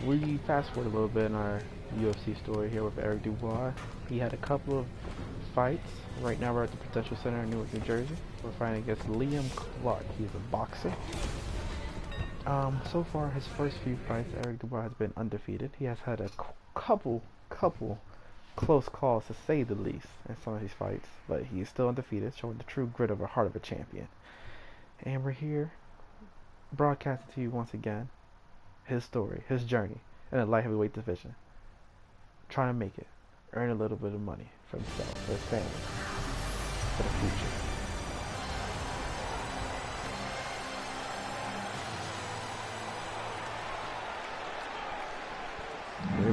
We fast forward a little bit in our UFC story here with Eric DuBois. He had a couple of fights. Right now we're at the Prudential Center in Newark, New Jersey. We're fighting against Liam Clark. He's a boxer. So far his first few fights, Eric DuBois has been undefeated. He has had a couple close calls, to say the least, in some of his fights, but he is still undefeated, showing the true grit of a heart of a champion. And we're here broadcasting to you once again his story, his journey in the light heavyweight division. Trying to make it, earn a little bit of money for himself, for his family, for the future.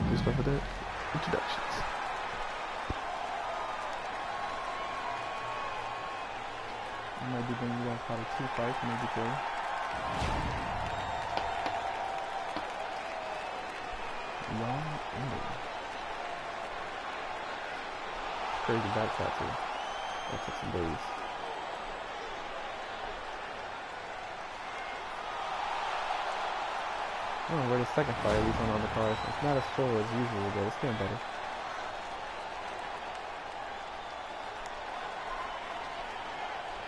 Please start with the introductions. I might be bringing you guys probably 2 fights, maybe 3. Long ending. Crazy back tattoo. That took some days. I don't know where the second fight, at least on the card. It's not as full as usual, but it's getting better.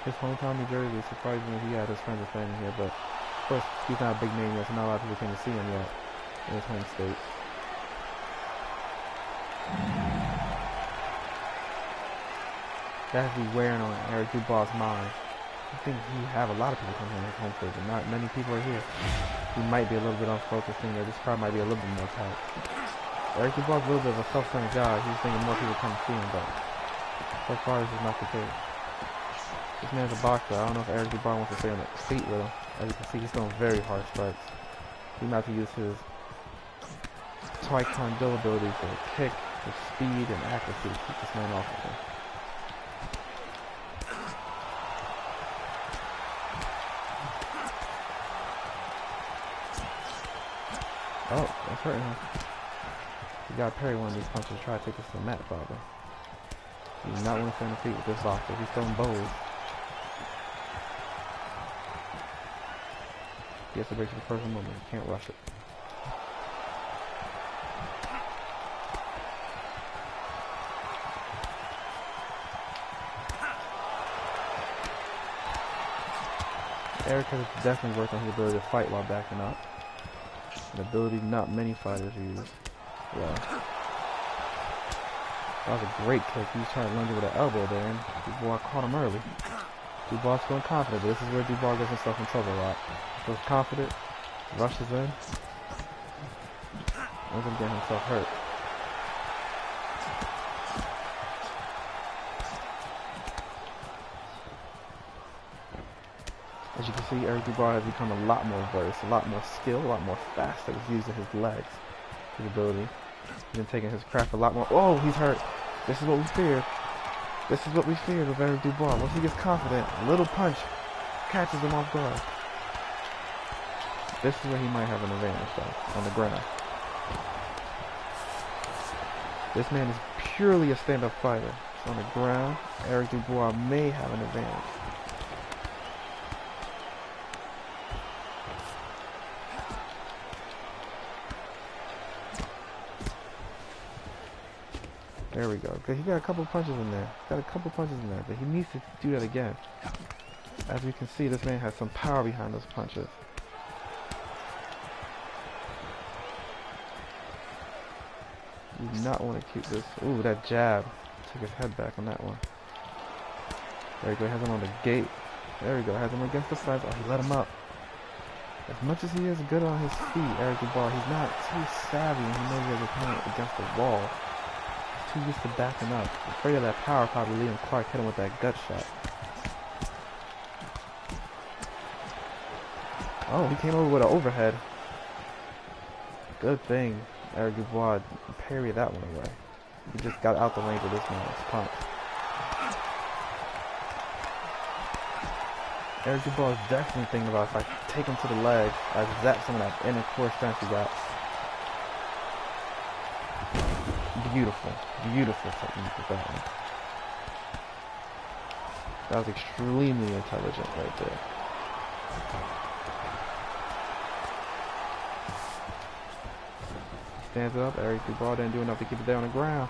His hometown, New Jersey, surprisingly, he had his friends and family here, but of course, he's not a big name yet, so not a lot of people came to see him yet in his home state. That has to be wearing on Eric DuBois' mind. I think he have a lot of people come here in his home state, but not many people are here. He might be a little bit unfocused, thinking that this crowd might be a little bit more tight. Eric DuBois is a little bit of a self-centered guy. He's thinking more people come to see him, but so far this is not the case. This man's a boxer. I don't know if Eric DuBois wants to stay on the feet with him. As you can see, he's throwing very hard strikes. He might have to use his taekwondo ability for kick, his speed, and accuracy to keep this man off of him. Oh, that's hurting him. You gotta parry one of these punches, try to take this to the mat, probably. You do not want to stay on the feet with this boxer. He's throwing bows. He has to break to the perfect moment. You can't rush it. Eric has definitely worked on his ability to fight while backing up. An ability not many fighters use. Yeah. That was a great kick. He was trying to lunge with an elbow there, and DuBois caught him early. DuBois feeling confident, but this is where DuBois gets himself in trouble a lot. He feels confident, rushes in, ends up getting himself hurt. As you can see, Eric DuBois has become a lot more versed, a lot more skilled, a lot more fast at using his legs, his ability. He's been taking his craft a lot more. Oh, he's hurt. This is what we feared. This is what we feared with Eric DuBois. Once he gets confident, a little punch catches him off guard. This is where he might have an advantage, though, on the ground. This man is purely a stand-up fighter. So on the ground, Eric DuBois may have an advantage. There we go. He got a couple punches in there. But he needs to do that again. As we can see, this man has some power behind those punches. You do not want to keep this. Ooh, that jab. Took his head back on that one. There we go. Has him on the gate. There we go. Has him against the sides. Oh, he let him up. As much as he is good on his feet, Eric DuBois, he's not too savvy, and he knows he has a opponent against the wall. Too used to backing up. Afraid of that power, probably Liam Clark hit him with that gut shot. Oh, he came over with an overhead. Good thing Eric DuBois parried that one away. He just got out the range of this man's punch. Eric DuBois is definitely thinking about if I take him to the leg, I zap some of that inner core strength he got. Beautiful, beautiful technique with that one. That was extremely intelligent right there. stands up. Eric DuBois didn't do enough to keep it there on the ground.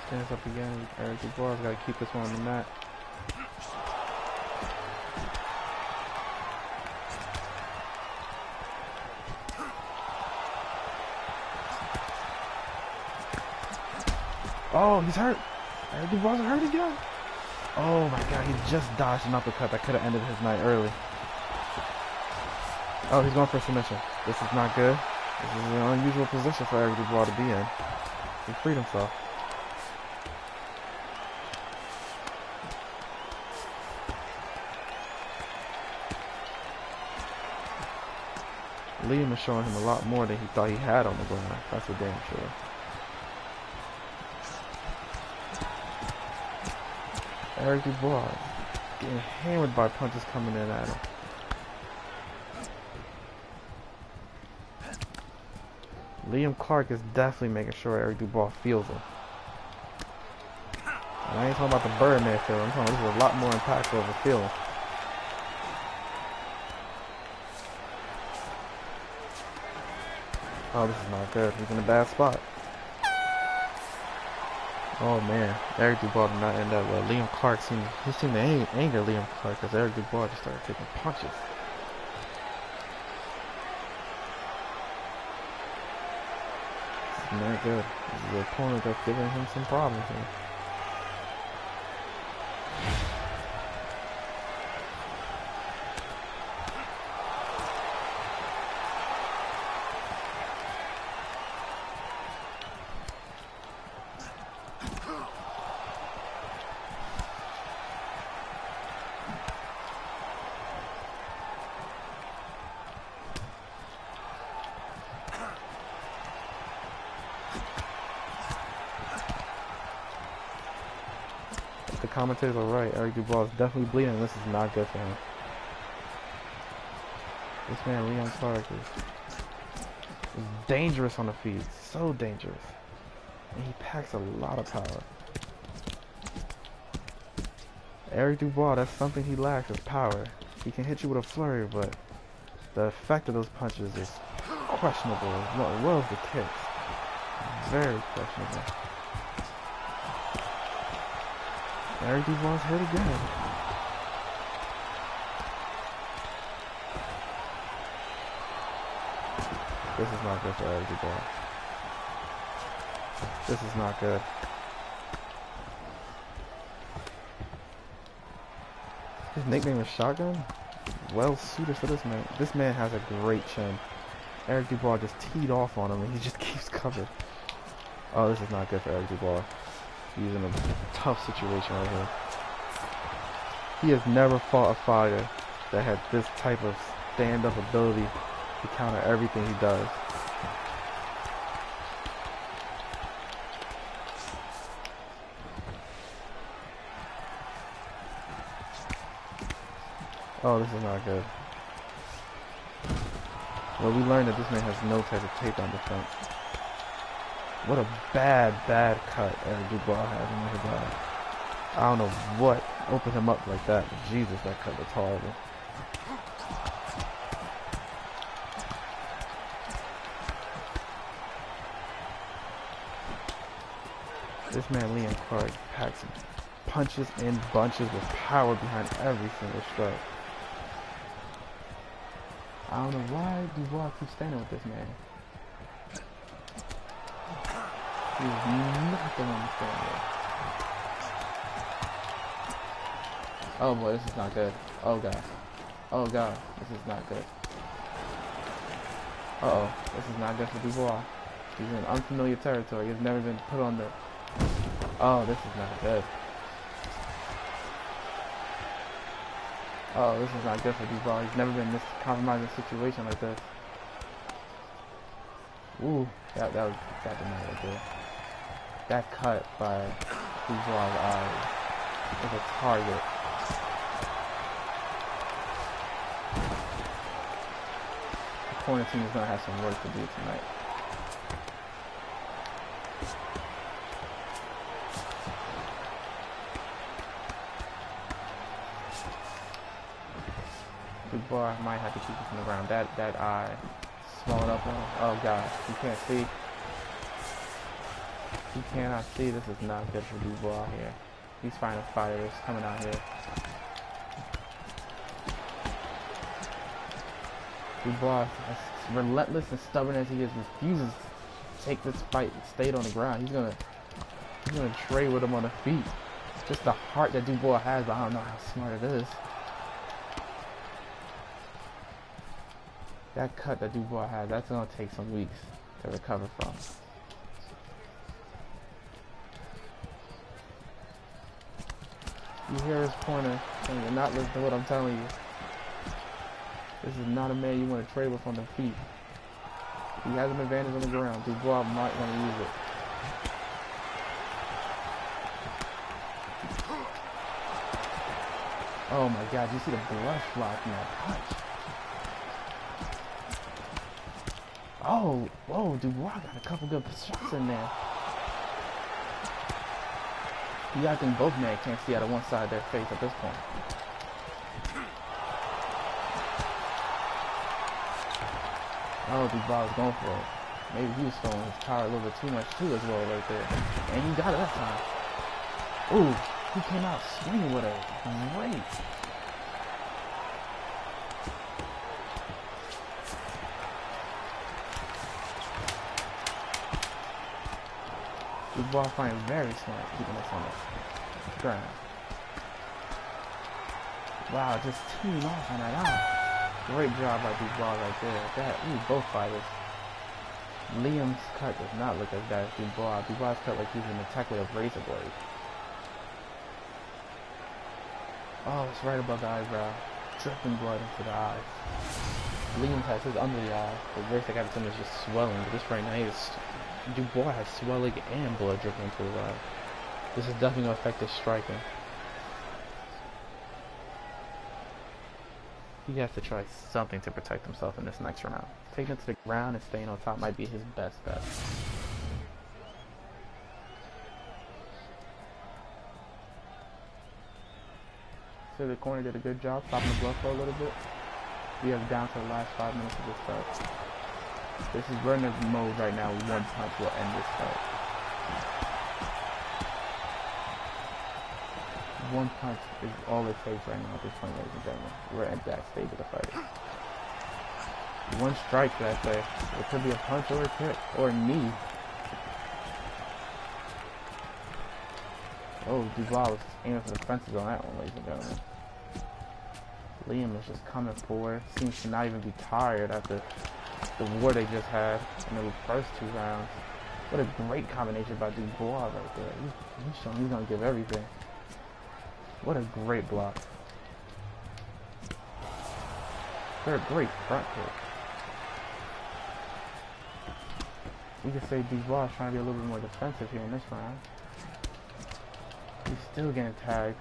Stands up again. Eric DuBois got to keep this one on the mat. Oh, he's hurt. Eric DuBois hurt again. Oh my god, he just dodged an uppercut that could have ended his night early. Oh, he's going for a submission. This is not good. This is an unusual position for Eric DuBois to be in. He freed himself. Liam is showing him a lot more than he thought he had on the ground. That's for damn sure. Eric DuBois getting hammered by punches coming in at him. Liam Clark is definitely making sure Eric DuBois feels him. And I ain't talking about the Birdman feeling. I'm talking about this is a lot more impactful of a feeling. Oh, this is not good. He's in a bad spot. Oh man, Eric DuBois did not end up well. Liam Clark seemed to anger Liam Clark because Eric DuBois just started taking punches. This is not good. This is the opponent that's giving him some problems here. The commentators are right. Eric DuBois is definitely bleeding, and this is not good for him. This man, Liam Clark, is dangerous on the feet. So dangerous. And he packs a lot of power. Eric DuBois, that's something he lacks, is power. He can hit you with a flurry, but the effect of those punches is questionable, as well as the kicks. Very questionable. Eric DuBois hit again. This is not good for Eric DuBois. This is not good. His nickname is Shotgun? Well suited for this man. This man has a great chin. Eric DuBois just teed off on him and he just keeps covered. Oh, this is not good for Eric DuBois. He's in a tough situation right here. He has never fought a fighter that had this type of stand-up ability to counter everything he does. Oh, this is not good. Well, we learned that this man has no type of takedown defense. What a bad cut Eric DuBois has in his eye. I don't know what opened him up like that. Jesus, that cut was horrible. This man, Liam Clark, packs punches in bunches with power behind every single stroke. I don't know why DuBois keeps standing with this man. He's not the one to stand with. Oh boy, this is not good. Oh god. Oh god, this is not good. Uh-oh, this is not good for DuBois. He's in unfamiliar territory. He's never been put on the... Oh, this is not good. Oh, this is not good for DuBois. He's never been in this compromising situation like this. Ooh, that denied right there. That cut by DuBois' eye is a target. The corner team is going to have some work to do tonight. DuBois might have to keep this on the ground. That eye swollen up on him. Oh god, he can't see. He cannot see. This is not good for DuBois here. He's finding fighters coming out here. DuBois, as relentless and stubborn as he is, refuses to take this fight and stay on the ground. He's gonna trade with him on the feet. Just the heart that DuBois has, but I don't know how smart it is. That cut that DuBois has, that's gonna take some weeks to recover from. You hear his corner saying you're not listening to what I'm telling you. This is not a man you want to trade with on the feet. He has an advantage on the ground. DuBois might want to use it. Oh my god, you see the blood fly from that punch. Oh, whoa, DuBois got a couple good shots in there. I think both men can't see out of one side of their face at this point. Oh, DuBois was going for it. Maybe he was throwing his power a little bit too much too as well right there. And he got it that time. Ooh, he came out swinging with it. Great. DuBois finds very smart keeping us on the ground. Wow, just teeing off on that eye. Great job by DuBois right there. Both fighters. Liam's cut does not look as bad as DuBois. DuBois' cut like he's been attacked with a razor blade. Oh, it's right above the eyebrow. Dripping blood into the eyes. Liam has his under the eye. The worst that got to him is just swelling. But this right now, DuBois has swelling and blood dripping into his eye. This is definitely going to affect his striking. He has to try something to protect himself in this next round. Taking it to the ground and staying on top might be his best bet. So the corner did a good job stopping the blood flow a little bit. We have down to the last 5 minutes of this fight. This is runner mode right now. One punch will end this fight. One punch is all it takes right now at this point, ladies and gentlemen. We're at that stage of the fight. One strike, should I say. It could be a punch or a kick or a knee. Oh, DuBois was aiming for the fences on that one, ladies and gentlemen. Liam is just coming forward. Seems to not even be tired after the war they just had in the first 2 rounds. What a great combination by DuBois right there. He's showing he's going to give everything. What a great block. They're a great front kick. We could say DuBois is trying to be a little bit more defensive here in this round. He's still getting tagged.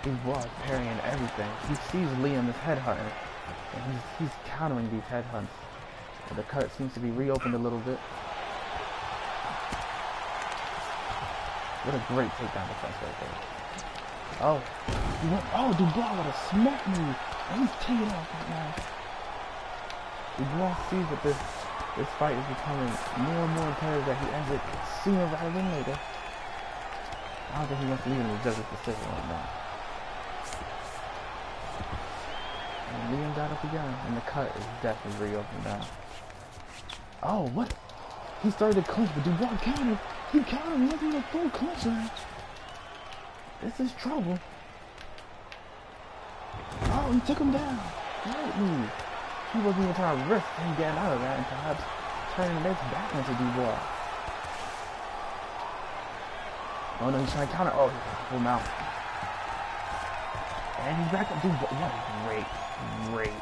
DuBois is parrying everything. He sees Liam is headhunting, and he's countering these headhunts. And the cut seems to be reopened a little bit. What a great takedown defense right there. Oh, DuBois with a smart move. And he's taking off right now. DuBois sees that this fight is becoming more and more imperative that he ends it sooner rather than later. I don't think he wants to leave him with judge's decision right now. And Liam got up again, and the cut is definitely reopened now. Oh, what? He started to clinch, but DuBois countered. He countered. He wasn't even a full clincher. This is trouble. Oh, he took him down. Great move. He wasn't even trying to risk him getting out of that and perhaps turning this back into DuBois. Oh no, he's trying to counter. Oh, full mouth. And he's back up. Dude, what a great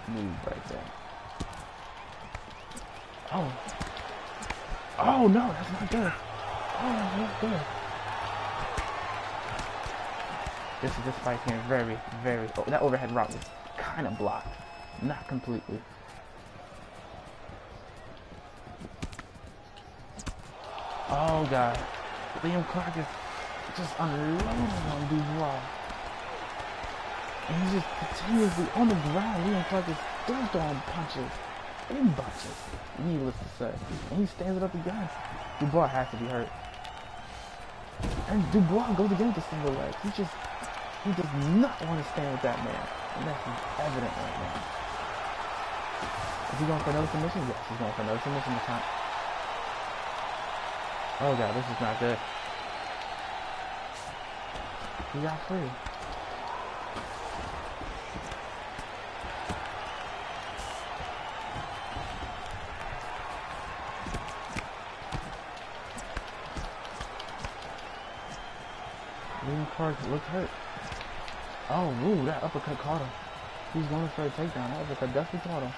move right there. Oh. Oh, no, that's not good. Oh, that's not good. This fight here very, very... Oh, that overhead route was kind of blocked. Not completely. Oh, God. Liam Clark is just unloading on DuBois. And he's just continuously on the ground. Liam Clark is still throwing punches and bunches, needless to say. And he stands it up again. DuBois has to be hurt. And DuBois goes again with the single leg. He does not want to stand with that man. And that's evident right now. Is he going for another submission? Yes, he's going for another submission this time. Oh God, this is not good. He got free. Liam Clark looked hurt. Oh, ooh, that uppercut caught him. He's going for a takedown. That uppercut definitely caught him.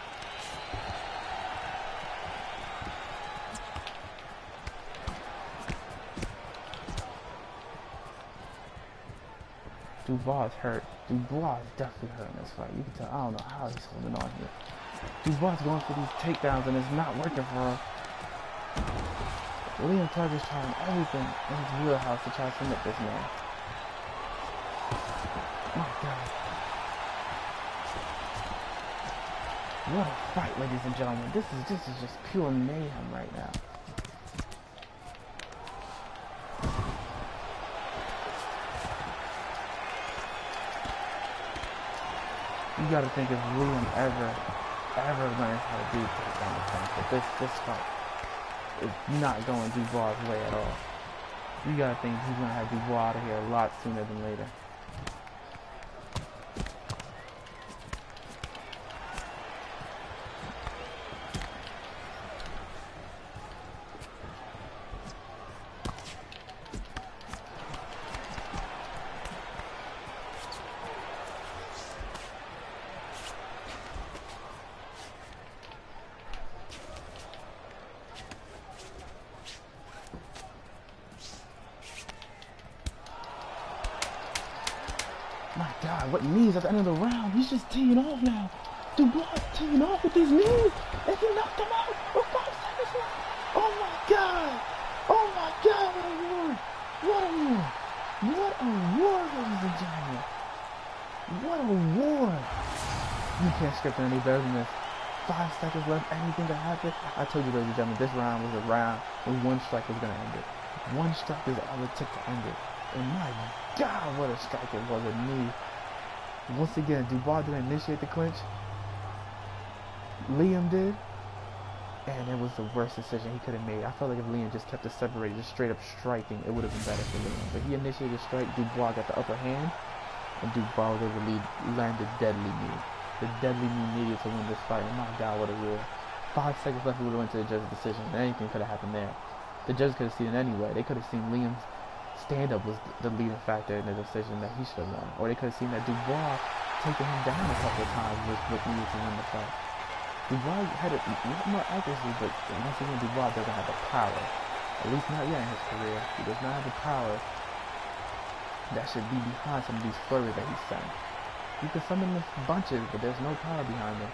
DuBois is hurt. DuBois is definitely hurt in this fight. You can tell. I don't know how he's holding on here. DuBois is going for these takedowns and it's not working for him. Liam Clark is trying everything in his wheelhouse to try to submit this man. My God. What a fight, ladies and gentlemen. This is just pure mayhem right now. You gotta think if Liam ever learns how to do takedown defense, but this fight is not going DuBois' way at all. You gotta think he's gonna have DuBois out of here a lot sooner than later. My God, what knees at the end of the round? He's just teeing off now. DuBois teeing off with these knees. And he knocked him out with 5 seconds left. Oh my God. Oh my God, what a war. What a war. What a war, ladies and gentlemen. What a war. You can't script any better than this. 5 seconds left, anything can happen. I told you, ladies and gentlemen, this round was a round when one strike was going to end it. One strike is all it took to end it. And my God, what a strike it was, a knee. Once again, DuBois didn't initiate the clinch. Liam did. And it was the worst decision he could have made. I felt like if Liam just kept it separated, just straight up striking, it would have been better for Liam. But he initiated the strike, DuBois got the upper hand, and DuBois was able to land the deadly knee. The deadly knee needed to win this fight. And my God, what a war. 5 seconds left, we would have went to the judge's decision. Anything could have happened there. The judges could have seen it anyway. They could have seen Liam's stand-up was the leading factor in the decision that he should have won. Or they could have seen that DuBois taking him down a couple of times was what needed to win the fight. DuBois had a lot more accuracy, but once again, DuBois doesn't have the power. At least not yet in his career. He does not have the power that should be behind some of these flurries that he's sending. You can summon the bunches, but there's no power behind them.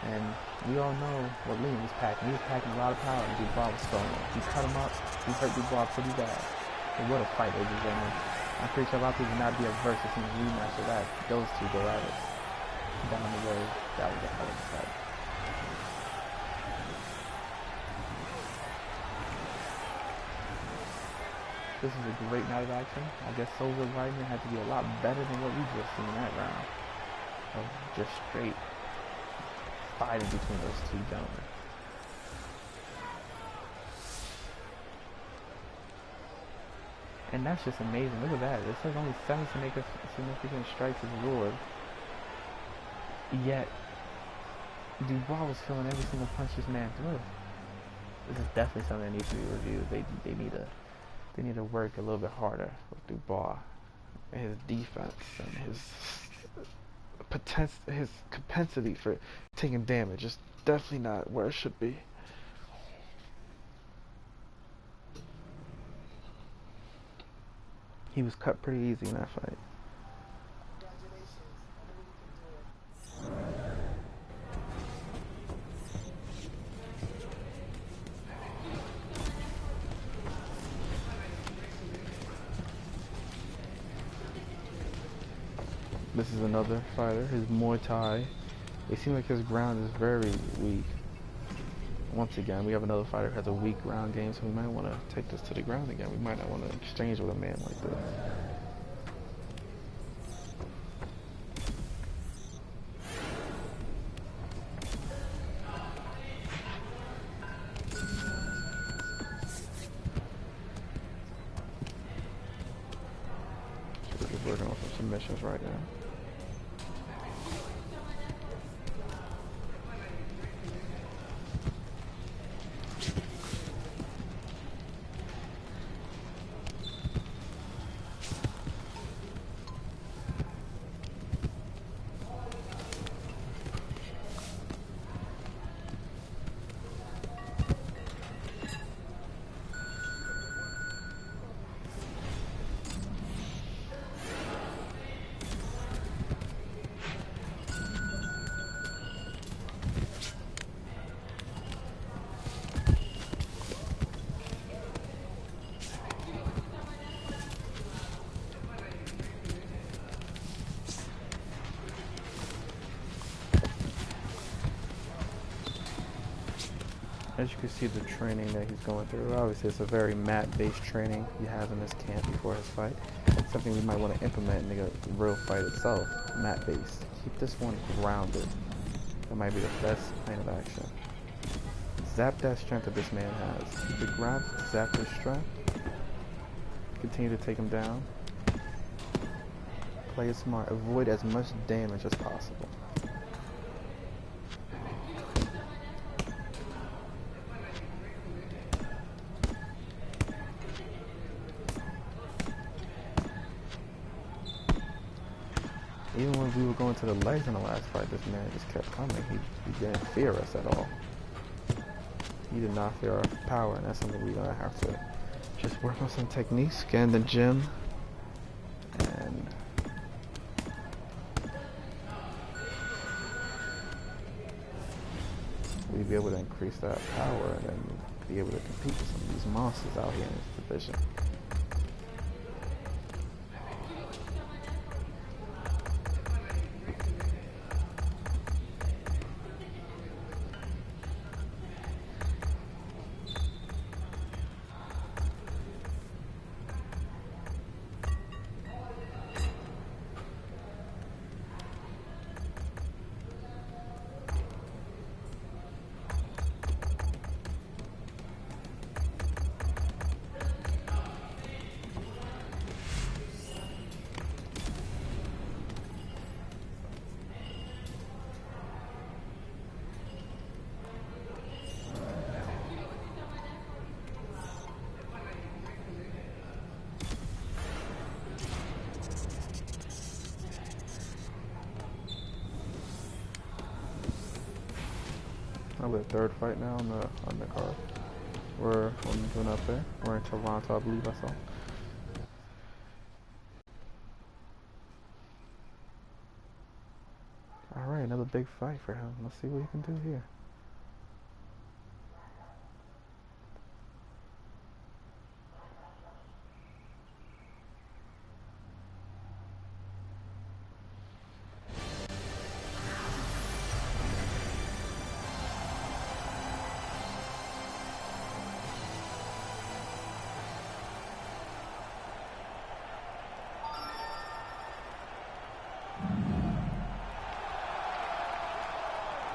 And we all know what Liam was packing. He was packing a lot of power, and DuBois was throwing it. He cut him up. He hurt DuBois pretty bad. And what a fight, ladies and gentlemen. I'm pretty sure a lot of people would not be averse to seeing a rematch of that. Those two go at it. Down the way, that was a hell of a fight. This is a great night of action. I guess Souza Weidman had to be a lot better than what we just seen that round. Of just straight fighting between those two gentlemen. And that's just amazing. Look at that. It says only 7 significant strikes is ruled. Yet, DuBois was feeling every single punch this man threw. This is definitely something that needs to be reviewed. They need to work a little bit harder with DuBois. and his defense and his propensity for taking damage is definitely not where it should be. He was cut pretty easy in that fight. This is another fighter, his Muay Thai. It seems like his ground is very weak. Once again, we have another fighter who has a weak ground game, so we might want to take this to the ground again. We might not want to exchange with a man like this. So we're just working on some submissions right now. As you can see, the training that he's going through, obviously it's a very mat-based training he has in this camp before his fight. It's something we might want to implement in the real fight itself, mat-based. Keep this one grounded. That might be the best plan of action. Zap that strength that this man has. Keep it grounded, zap his strength. Continue to take him down. Play it smart. Avoid as much damage as possible. Even when we were going to the legs in the last fight, this man just kept coming. He didn't fear us at all. He did not fear our power, and that's something we're going to have to just work on some techniques, get in the gym, and we'd be able to increase that power and then be able to compete with some of these monsters out here in this division. Probably the third fight now on the card. We're doing up there. We're in Toronto, I believe I saw. Alright, another big fight for him. Let's see what he can do here.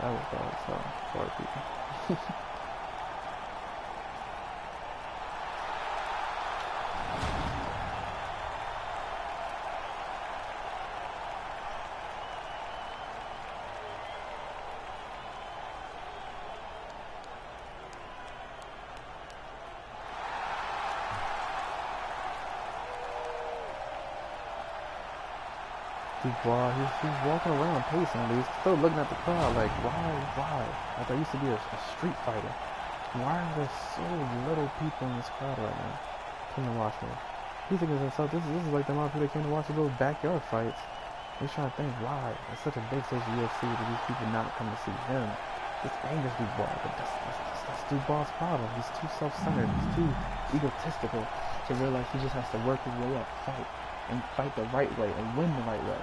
That was bad, so sorry people. DuBois, he's walking around pacing, but he's still looking at the crowd like, why? Like, I used to be a street fighter. Why are there so little people in this crowd right now? Come to watch me. He's thinking to himself, this is like the amount of people that came to watch the little backyard fights. He's trying to think, why? It's such a big stage of UFC that these people not come to see him. This angers DuBois, but that's DuBois' problem. He's too self-centered. He's too egotistical to realize he just has to work his way up, fight the right way, and win the right way.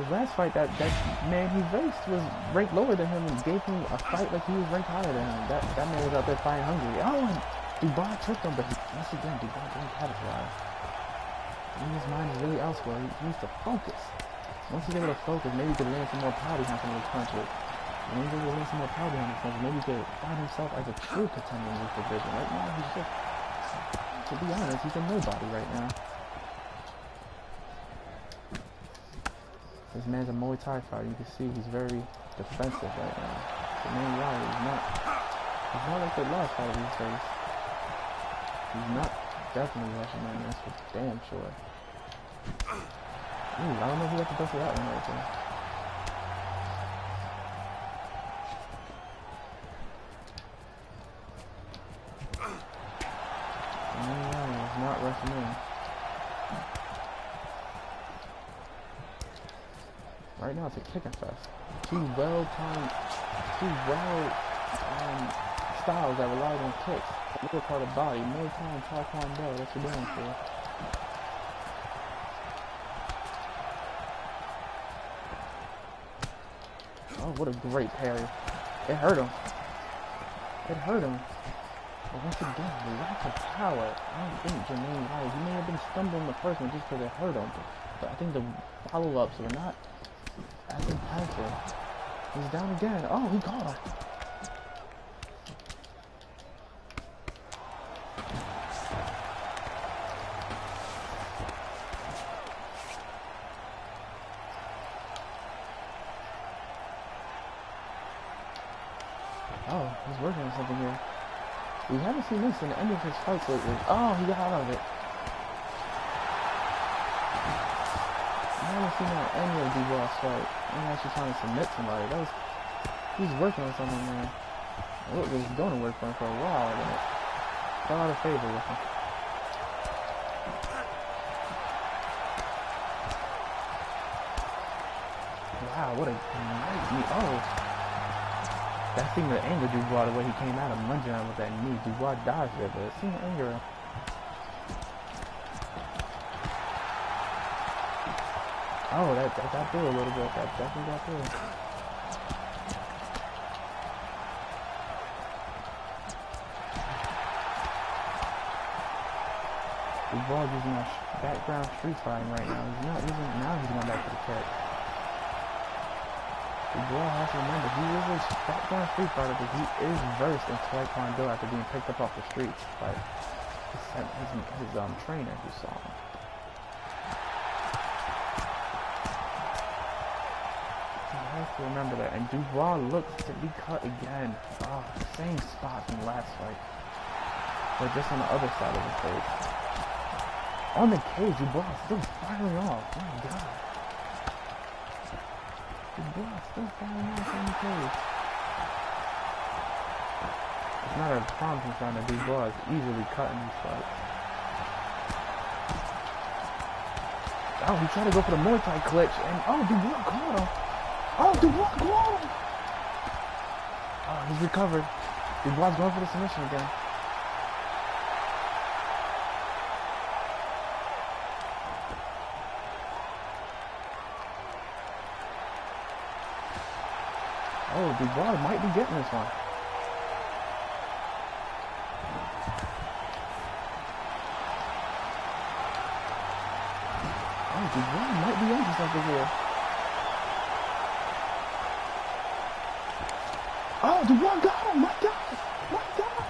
His last fight, that man he faced was ranked lower than him and gave him a fight like he was ranked higher than him. That man was out there fighting hungry. Oh, and DuBois took him, but once again, DuBois didn't capitalize. His mind is really elsewhere. He needs to focus. Once he's able to focus, maybe he could land some more power behind some of his punches. And when he's able to land some more power behind his punches, maybe he could find himself as a true contender in this division. Right now, he's just, to be honest, he's a nobody right now. This man's a Muay Thai fighter. You can see he's very defensive right now. The main guy is not like the last fighter he faced. He's not definitely Russian, man. That's for damn sure. Ooh, I don't know who got the best of that one right there. The main guy is not rushing in. Right now it's a kicking fest. Two well-timed styles that rely on kicks. The lower part of the body, Muay Thai and Taekwondo, that's what you're going for. Oh, what a great parry. It hurt him. But once again, the lack of power. I don't think Jermaine White, he may have been stumbling the first one just because it hurt him. But I think the follow-ups were not as impactful. He's down again. Oh, he caught him. Oh, he's working on something here. We haven't seen this in any of his fights lately. Oh, he got out of it. I haven't seen that in any of DuBois' fight. I'm actually trying to submit somebody. He's working on something, man. It was going to work for him for a while, but it fell out of favor with him. Wow, what a nice knee. Oh. That seemed to anger DuBois the way he came out and lunging him with that knee. DuBois dodged it, but it seemed to anger him. Oh, that got through a little bit. That definitely got through. DuBois using that background street fighting right now. He's not using it now. He's going back to the kick. DuBois has to remember, he is a background street fighter, but he is versed in Taekwondo after being picked up off the streets by his trainer who saw him. So you have to remember that. And DuBois looks to be cut again. Oh, same spot from the last fight. But just on the other side of the face. On the cage, DuBois still firing off. Oh my god. DuBois still firing off on the cage. It's not a promising sign that DuBois is easily cutting these fights. Oh, he tried to go for the Muay Thai clutch, and oh, DuBois caught him. Oh, DuBois caught him. Oh, he's recovered. DuBois going for the submission again. Oh, DuBois might be getting this one. Oh, DuBois might be into something here. Oh, DuBois got him! My God! My God!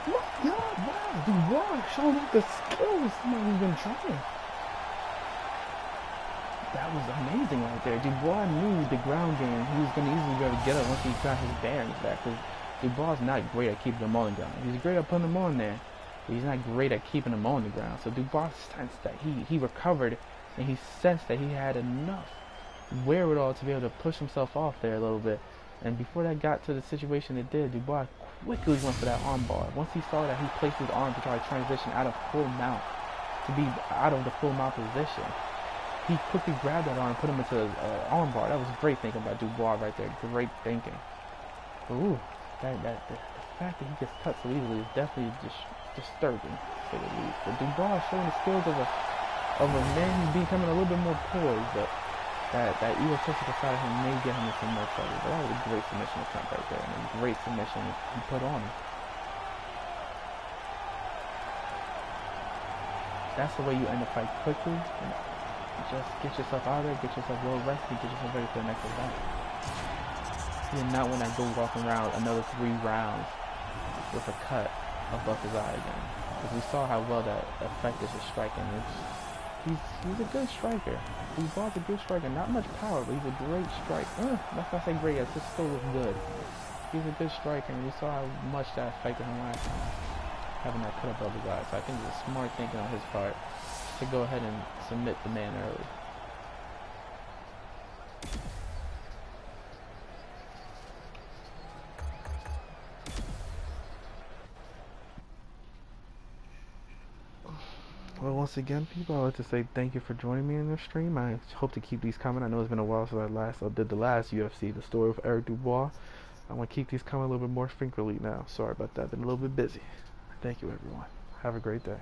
My God! Wow, DuBois showing off the skills he's been trying. That was amazing right there. DuBois knew the ground game. He was going to easily be able to get it once he got his bearings back. Because DuBois is not great at keeping them on the ground. He's great at putting them on there, but he's not great at keeping them on the ground. So DuBois sensed that he recovered and he sensed that he had enough wherewithal to be able to push himself off there a little bit. And before that got to the situation it did, DuBois quickly went for that arm bar. Once he saw that he placed his arm to try to transition out of full mount, to be out of the full mount position, he quickly grabbed that arm and put him into arm bar. That was great thinking by DuBois right there. Great thinking. Ooh, the fact that he gets cut so easily is definitely disturbing, to say the least. But DuBois showing the skills of a man who's becoming a little bit more poised, but that egotistical side of him may get him in some more trouble. But that was a great submission attempt right there, and a great submission he put on him. That's the way you end the fight quickly. And just get yourself out of there, get yourself well rested, get yourself ready for the next event. You did not want to go walking around another 3 rounds with a cut above his eye again. Because we saw how well that affected his striking. He's a good striker. DuBois a good striker. Not much power, but he's a great striker. Let's not say great, it just still looks good. He's a good striker, and we saw how much that affected him last time, having that cut above his eye. So I think it's a smart thinking on his part to go ahead and submit the man early. Well, once again, people, I'd like to say thank you for joining me in this stream. I hope to keep these coming. I know it's been a while since I did the last UFC, the story of Eric DuBois. I want to keep these coming a little bit more frequently now. Sorry about that. I've been a little bit busy. Thank you, everyone. Have a great day.